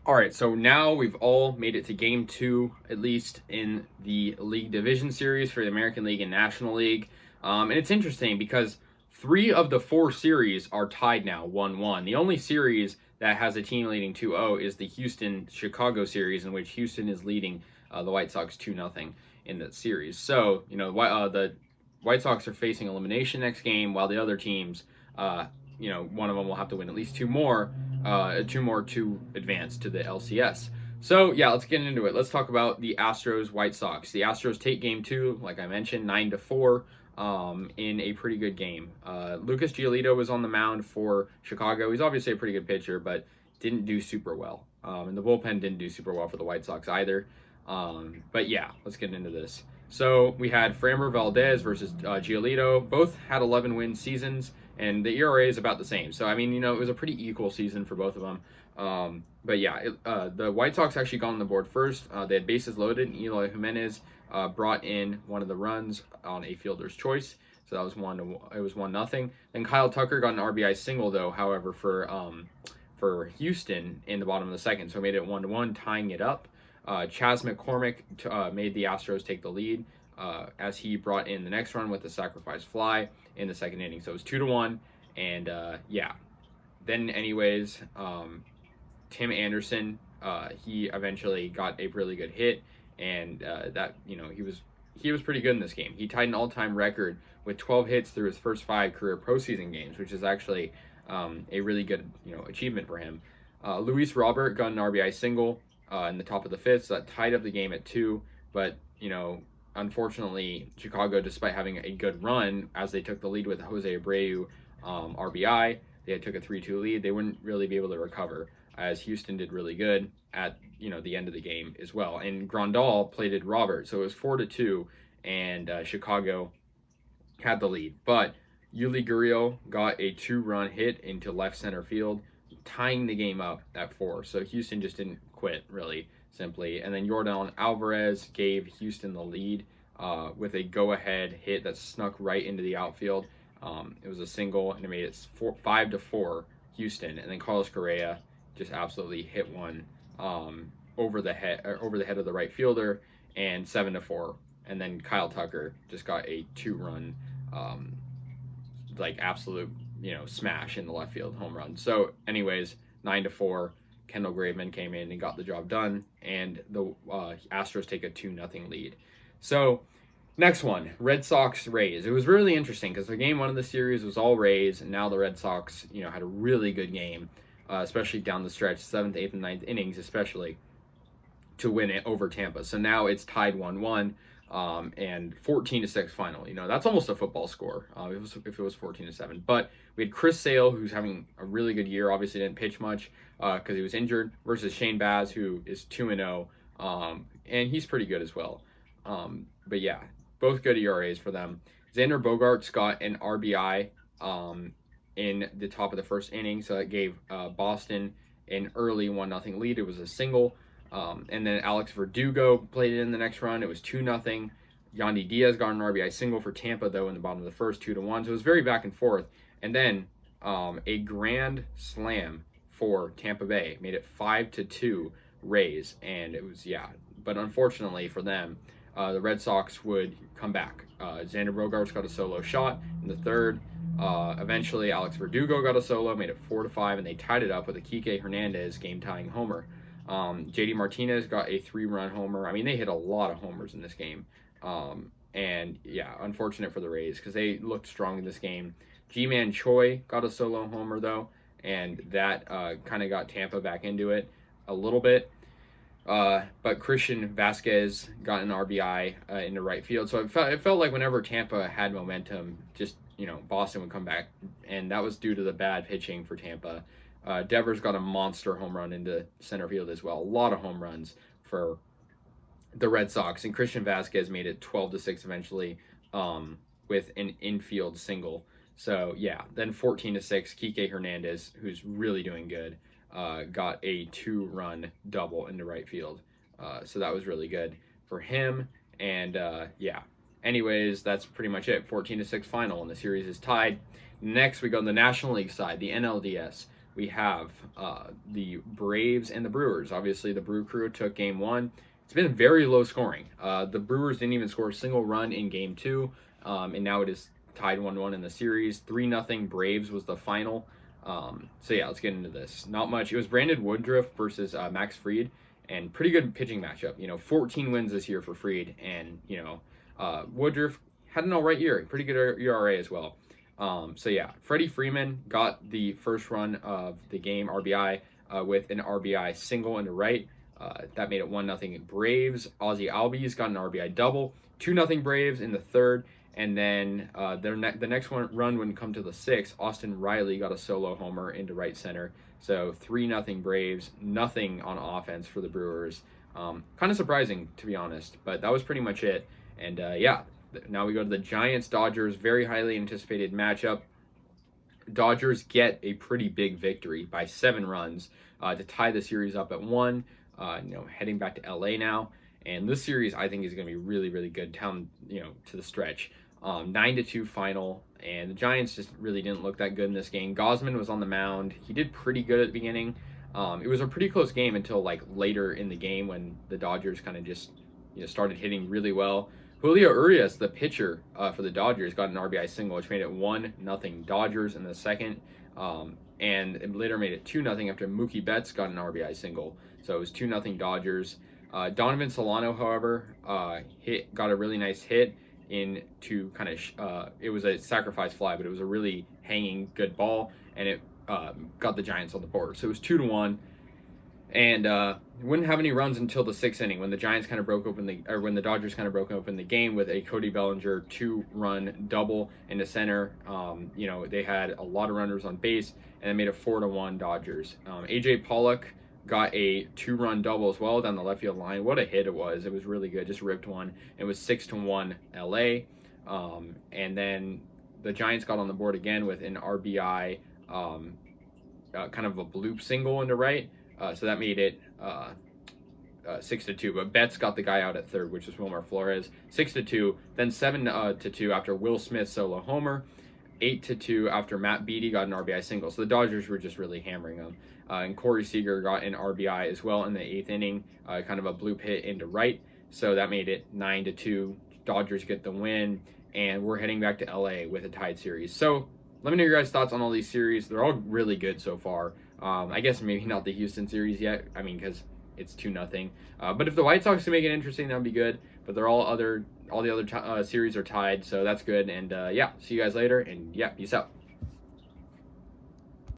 All right, so now we've all made it to game 2, at least in the League Division Series for the American League and National League. And it's interesting because 3 of the 4 series are tied now, 1-1. The only series that has a team leading 2-0 is the Houston-Chicago series, in which Houston is leading the White Sox 2-0 in that series. So, the White Sox are facing elimination next game, while the other teams, one of them will have to win at least 2 more to advance to the LCS. So yeah, let's get into it. Let's talk about the Astros White Sox. The Astros take game 2, like I mentioned, 9-4, in a pretty good game. Lucas Giolito was on the mound for Chicago. He's obviously a pretty good pitcher, but didn't do super well. And the bullpen didn't do super well for the White Sox either. But yeah, let's get into this. So we had Framber Valdez versus Giolito. Both had 11-win seasons, and the ERA is about the same. So, I mean, it was a pretty equal season for both of them. But yeah, the White Sox actually got on the board first. They had bases loaded, and Eloy Jimenez brought in one of the runs on a fielder's choice. So that was 1-0. Then Kyle Tucker got an RBI single, though, however, for Houston in the bottom of the second. So it made it 1-1, tying it up. Chas McCormick made the Astros take the lead as he brought in the next run with the sacrifice fly in the second inning. So it was 2-1, and yeah. Then anyways, Tim Anderson, he eventually got a really good hit, and he was pretty good in this game. He tied an all-time record with 12 hits through his first 5 career postseason games, which is actually a really good achievement for him. Luis Robert got an RBI single in the top of the 5th, so that tied up the game at 2. But unfortunately, Chicago, despite having a good run as they took the lead with Jose Abreu RBI, they took a 3-2 lead. They wouldn't really be able to recover, as Houston did really good at the end of the game as well. And Grandal plated Robert, so it was 4-2, and Chicago had the lead. But Yuli Gurriel got a 2-run hit into left center field, tying the game up at 4. So Houston just didn't quit, really, simply. And then Yordan Alvarez gave Houston the lead with a go-ahead hit that snuck right into the outfield. It was a single, and it made it 5-4 Houston. And then Carlos Correa just absolutely hit one over the head of the right fielder, and 7-4. And then Kyle Tucker just got a 2-run absolute smash in the left field home run. So anyways, 9-4. Kendall Graveman came in and got the job done, and the Astros take a 2-0 lead. So next one, Red Sox Rays. It was really interesting because the game 1 of the series was all Rays, and now the Red Sox had a really good game, especially down the stretch, 7th, 8th, and 9th innings especially, to win it over Tampa. So now it's tied 1-1. And 14-6 final. That's almost a football score. If it was 14-7. But we had Chris Sale, who's having a really good year. Obviously didn't pitch much because he was injured, versus Shane Baz, who is 2-0, and he's pretty good as well. But yeah, both good ERAs for them. Xander Bogaerts got an RBI in the top of the first inning, so that gave Boston an early 1-0 lead. It was a single. And then Alex Verdugo played it in the next run. It was 2-0. Yandy Diaz got an RBI single for Tampa, though, in the bottom of the first, 2-1. So it was very back and forth. And then a grand slam for Tampa Bay made it 5-2 Rays. And it was, but unfortunately for them, the Red Sox would come back. Xander Bogaerts got a solo shot in the third. Eventually, Alex Verdugo got a solo, made it 4-5, and they tied it up with a Kike Hernandez game-tying homer. JD Martinez got a 3-run homer. I mean, they hit a lot of homers in this game. And yeah, unfortunate for the Rays because they looked strong in this game. G-Man Choi got a solo homer, though, and that kind of got Tampa back into it a little bit. But Christian Vasquez got an RBI into right field. So it felt like whenever Tampa had momentum, just, Boston would come back. And that was due to the bad pitching for Tampa. Devers got a monster home run into center field as well. A lot of home runs for the Red Sox. And Christian Vasquez made it 12-6 eventually with an infield single. So, yeah, then 14-6, Kike Hernandez, who's really doing good, got a 2-run double into right field. So that was really good for him. And, yeah, anyways, that's pretty much it. 14-6 final, and the series is tied. Next, we go on the National League side, the NLDS. we have the Braves and the Brewers. Obviously, the Brew Crew took game 1. It's been very low scoring. The Brewers didn't even score a single run in game 2, and now it is tied 1-1 in the series. 3-0 Braves was the final. So yeah, let's get into this. Not much. It was Brandon Woodruff versus Max Fried, and pretty good pitching matchup. 14 wins this year for Fried, and Woodruff had an all right year, pretty good ERA as well. So yeah, Freddie Freeman got the first run of the game, RBI, with an RBI single into right. That made it 1-0 Braves. Ozzie Albies got an RBI double. 2-0 Braves in the third. And then the next run wouldn't come to the 6th. Austin Riley got a solo homer into right center. So 3-0 Braves. Nothing on offense for the Brewers. Kind of surprising, to be honest. But that was pretty much it. And yeah, now we go to the Giants-Dodgers. Very highly anticipated matchup. Dodgers get a pretty big victory by 7 runs to tie the series up at 1. Heading back to LA now. And this series, I think, is going to be really, really good down, to the stretch. 9-2 final, and the Giants just really didn't look that good in this game. Gosman was on the mound. He did pretty good at the beginning. It was a pretty close game until later in the game when the Dodgers kind of just started hitting really well. Julio Urias, the pitcher for the Dodgers, got an RBI single, which made it 1-0 Dodgers in the second. And it later made it 2-0 after Mookie Betts got an RBI single. So it was 2-0 Dodgers. Donovan Solano, however, got a really nice hit into it was a sacrifice fly, but it was a really hanging good ball, and it got the Giants on the board. So it was 2-1, and wouldn't have any runs until the 6th inning when the Dodgers kind of broke open the game with a Cody Bellinger 2-run double into center. They had a lot of runners on base, and it made it 4-1 Dodgers. AJ Pollock got a 2-run double as well down the left field line. What a hit it was. It was really good. Just ripped one. It was 6-1 LA. And then the Giants got on the board again with an RBI, kind of a bloop single into right. So that made it 6-2. But Betts got the guy out at third, which was Wilmer Flores. 6-2. Then 7-2 after Will Smith solo homer. 8-2 after Matt Beattie got an RBI single. So the Dodgers were just really hammering them. And Corey Seager got an RBI as well in the 8th inning, kind of a bloop hit into right. So that made it 9-2. Dodgers get the win, and we're heading back to LA with a tied series. So let me know your guys' thoughts on all these series. They're all really good so far. I guess maybe not the Houston series yet. Because it's 2-0. But if the White Sox can make it interesting, that would be good. But all the other series are tied, so that's good. And yeah, see you guys later. And yeah, peace out.